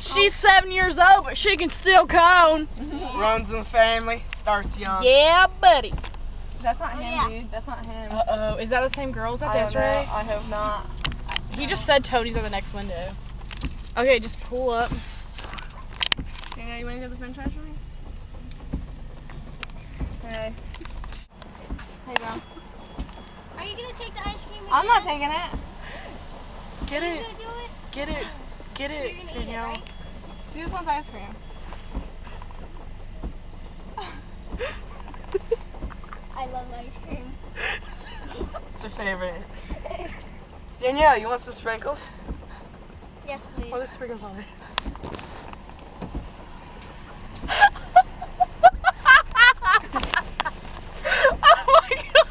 She's 7 years old, but she can still cone. Runs in the family, starts young. Yeah, buddy. That's not him, dude. That's not him. Uh-oh. Is that the same girl? Is that I don't know. Desiree? I hope not. He just said Tony's on the next window. Okay, just pull up. Okay, you want to go to the french fries for me? Okay. Hey, bro. Are you gonna take the ice cream again? I'm not taking it. Get Are it. you gonna do it? Get it. Get it. You're gonna eat it, Danielle. right? She just wants ice cream. I love ice cream. It's her favorite. Danielle, you want some sprinkles? Yes, please. Oh, there's sprinkles on it. Oh my god!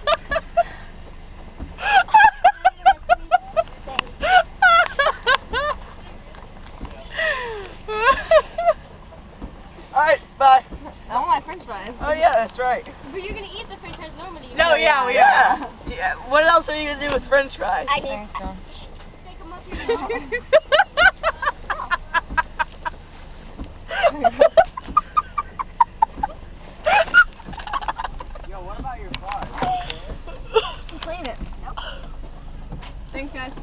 Alright, bye. I want my french fries. Oh yeah, that's right. But you're gonna eat the french fries normally. No, right? yeah, we are. Yeah. Yeah. What else are you gonna do with french fries? I Thanks, can girl. take them up your mouth. Yo, what about your car? Clean it. Thanks, guys.